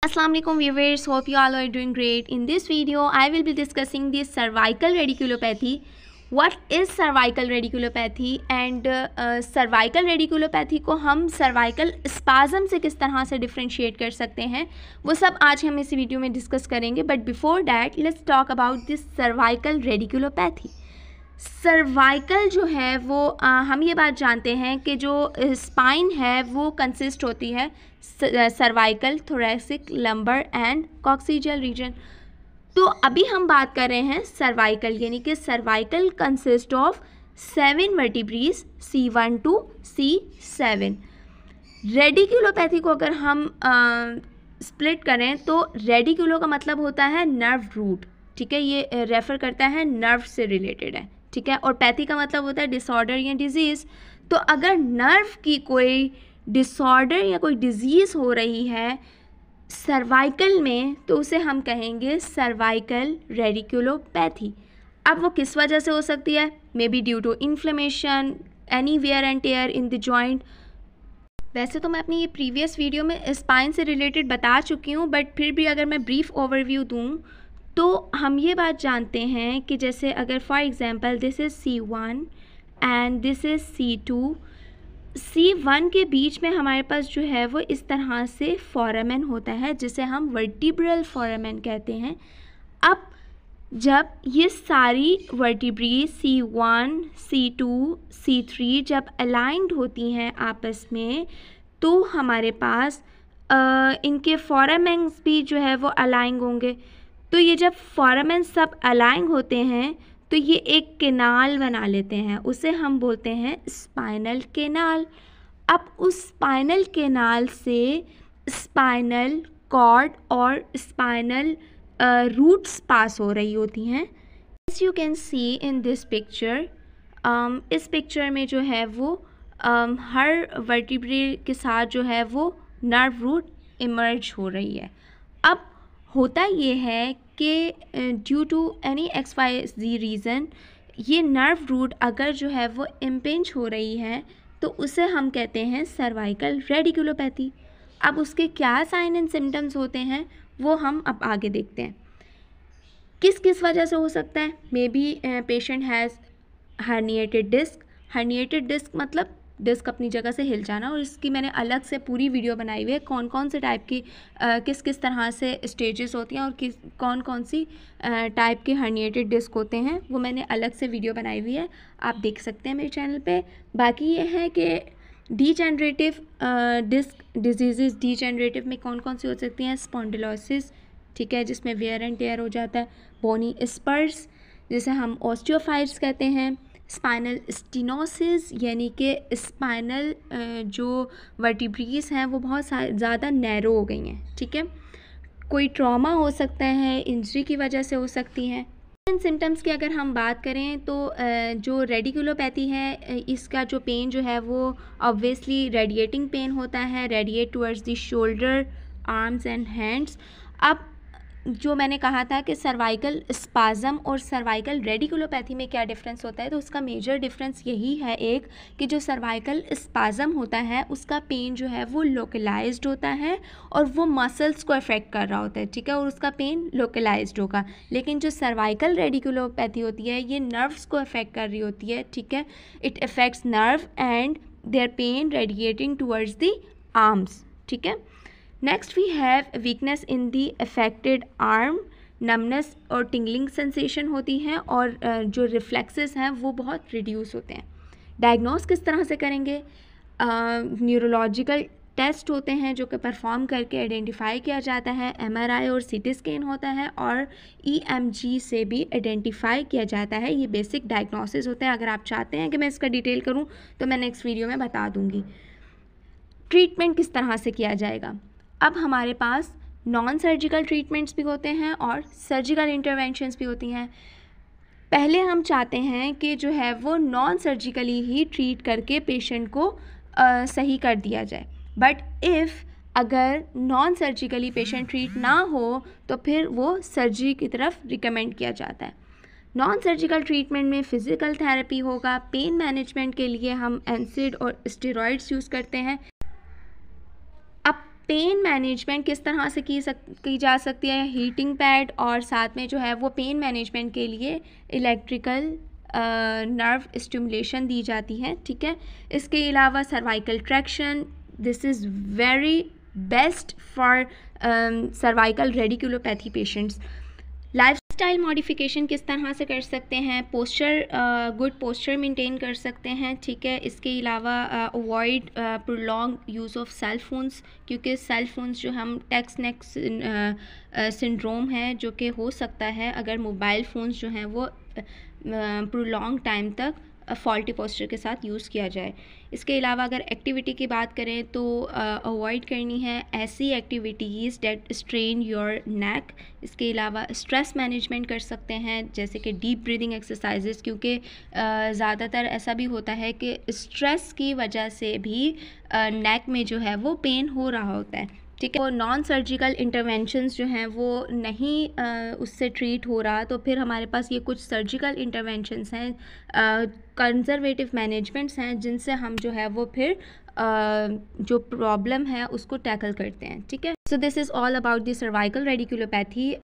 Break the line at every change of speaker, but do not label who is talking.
Assalamu alaikum viewers, hope you all are doing great. In this video I will be discussing the cervical radiculopathy. What is cervical radiculopathy and cervical radiculopathy को हम cervical spasm से किस तरह से differentiate कर सकते हैं, वो सब आज हम इस वीडियो में डिस्कस करेंगे. But before that let's talk about this cervical radiculopathy. Cervical जो है वो हम ये बात जानते हैं कि जो स्पाइन है वो कंसिस्ट होती है cervical, thoracic, lumbar and coccygeal region. तो अभी हम बात कर रहे हैं सर्वाइकल, यानी कि cervical consist of 7 vertebrae C1 to C7. Radiculopathy को अगर हम स्प्लिट करें तो रेडिकुलो का मतलब होता है नर्व रूट, ठीक है, ये रेफ़र करता है नर्व से रिलेटेड है, ठीक है, और पैथी का मतलब होता है डिसऑर्डर या डिजीज़. तो अगर नर्व की कोई डिसऑर्डर या कोई डिजीज़ हो रही है सर्वाइकल में तो उसे हम कहेंगे सर्वाइकल रेडिकुलोपैथी. अब वो किस वजह से हो सकती है? May be due to inflammation, any wear and tear in the joint. वैसे तो मैं अपनी ये प्रीवियस वीडियो में स्पाइन से रिलेटेड बता चुकी हूँ, बट फिर भी अगर मैं ब्रीफ ओवरव्यू दूँ तो हम ये बात जानते हैं कि जैसे अगर for example this is C1 and this is C2. C1 के बीच में हमारे पास जो है वो इस तरह से फोरामेन होता है जिसे हम वर्टिब्रल फोरामेन कहते हैं. अब जब ये सारी वर्टिब्रेज C1, C2, C3 जब अलाइंड होती हैं आपस में तो हमारे पास इनके फोरामेन्स भी जो है वो अलाइंग होंगे. तो ये जब फोरामेन सब अलाइंग होते हैं तो ये एक केनाल बना लेते हैं, उसे हम बोलते हैं स्पाइनल केनाल. अब उस स्पाइनल केनाल से स्पाइनल कॉर्ड और स्पाइनल रूट्स पास हो रही होती हैं. As you can see in this picture, इस पिक्चर में जो है वो हर वर्टिब्रे के साथ जो है वो नर्व रूट इमर्ज हो रही है. अब होता ये है कि due to any XYZ reason ये नर्व रूट अगर जो है वो इम्पिंज हो रही है तो उसे हम कहते हैं सर्वाइकल रेडिकुलोपैथी. अब उसके क्या साइन एंड सिम्टम्स होते हैं वो हम अब आगे देखते हैं. किस किस वजह से हो सकता है? May be patient has herniated disc. Herniated disc मतलब डिस्क अपनी जगह से हिल जाना, और इसकी मैंने अलग से पूरी वीडियो बनाई हुई है कौन कौन से टाइप की किस किस तरह से स्टेजेस होती हैं और कौन कौन सी टाइप के हर्निएटेड डिस्क होते हैं, वो मैंने अलग से वीडियो बनाई हुई है, आप देख सकते हैं मेरे चैनल पे. बाकी ये है कि डीजेनरेटिव डिस्क डिजीज़, डीजेनरेटिव में कौन कौन सी हो सकती हैं? स्पॉन्डिलोसिस, ठीक है, जिसमें वेयर एंड टेयर हो जाता है. बोनी स्पर्स जिसे हम ऑस्टियोफाइट्स कहते हैं. स्पाइनल स्टीनोसिस यानी कि स्पाइनल जो वर्टिब्रेज हैं वो बहुत ज़्यादा नैरो हो गई हैं, ठीक है. कोई ट्रॉमा हो सकता है, इंजरी की वजह से हो सकती हैं. इन सिम्टम्स की अगर हम बात करें तो जो रेडिकुलोपैथी है इसका जो पेन जो है वो ऑब्वियसली रेडिएटिंग पेन होता है, radiate towards the shoulder, arms and hands. अब जो मैंने कहा था कि सर्वाइकल स्पाज़म और सर्वाइकल रेडिकुलोपैथी में क्या डिफरेंस होता है, तो उसका मेजर डिफरेंस यही है एक कि जो सर्वाइकल स्पाज़म होता है उसका पेन जो है वो लोकलाइज्ड होता है और वो मसल्स को अफेक्ट कर रहा होता है, ठीक है, और उसका पेन लोकलाइज्ड होगा. लेकिन जो सर्वाइकल रेडिकुलोपैथी होती है ये नर्व्स को अफेक्ट कर रही होती है, ठीक है. It affects nerve and there pain radiating towards the arms, ठीक है. Next we have weakness in the affected arm, numbness और टिंगलिंग सेंसेशन होती हैं और जो रिफ्लेक्सेस हैं वो बहुत रिड्यूस होते हैं. डायग्नोस किस तरह से करेंगे? न्यूरोलॉजिकल टेस्ट होते हैं जो कि परफॉर्म करके आइडेंटिफाई किया जाता है. MRI और CT स्कैन होता है और EMG से भी आइडेंटिफाई किया जाता है. ये बेसिक डायग्नोसिस होते हैं. अगर आप चाहते हैं कि मैं इसका डिटेल करूँ तो मैं नेक्स्ट वीडियो में बता दूँगी. ट्रीटमेंट किस तरह से किया जाएगा? अब हमारे पास नॉन सर्जिकल ट्रीटमेंट्स भी होते हैं और सर्जिकल इंटरवेंशंस भी होती हैं. पहले हम चाहते हैं कि जो है वो नॉन सर्जिकली ही ट्रीट करके पेशेंट को सही कर दिया जाए. बट अगर नॉन सर्जिकली पेशेंट ट्रीट ना हो तो फिर वो सर्जरी की तरफ रिकमेंड किया जाता है. नॉन सर्जिकल ट्रीटमेंट में फ़िज़िकल थेरेपी होगा. पेन मैनेजमेंट के लिए हम एनसिड और स्टेरॉइड्स यूज़ करते हैं. अब पेन मैनेजमेंट किस तरह से की जा सकती है, हीटिंग पैड, और साथ में जो है वो पेन मैनेजमेंट के लिए इलेक्ट्रिकल नर्व स्टिमुलेशन दी जाती है, ठीक है। इसके अलावा cervical traction, this is very best for cervical radiculopathy patients. Lifestyle modification किस तरह से कर सकते हैं, पोस्चर, गुड पोस्चर मेंटेन कर सकते हैं, ठीक है। इसके अलावा avoid prolong use of cell phones, क्योंकि सेल फोन्स जो हम टेक्स्ट नेक सिंड्रोम है जो कि हो सकता है अगर मोबाइल फ़ोन्स जो हैं वो प्रोलॉन्ग टाइम तक फॉल्टी पोस्चर के साथ यूज़ किया जाए। इसके अलावा अगर एक्टिविटी की बात करें तो अवॉइड करनी है ऐसी activities that strain your neck. इसके अलावा स्ट्रेस मैनेजमेंट कर सकते हैं जैसे कि डीप ब्रीदिंग एक्सरसाइजेस, क्योंकि ज़्यादातर ऐसा भी होता है कि स्ट्रेस की वजह से भी नेक में जो है वो पेन हो रहा होता है, ठीक है। वो नॉन सर्जिकल इंटरवेंशंस जो हैं वो नहीं उससे ट्रीट हो रहा, तो फिर हमारे पास ये कुछ सर्जिकल इंटरवेंशंस हैं, कंजर्वेटिव मैनेजमेंट्स हैं, जिनसे हम जो है वो फिर जो प्रॉब्लम है उसको टैकल करते हैं, ठीक है। So this is all about the cervical radiculopathy.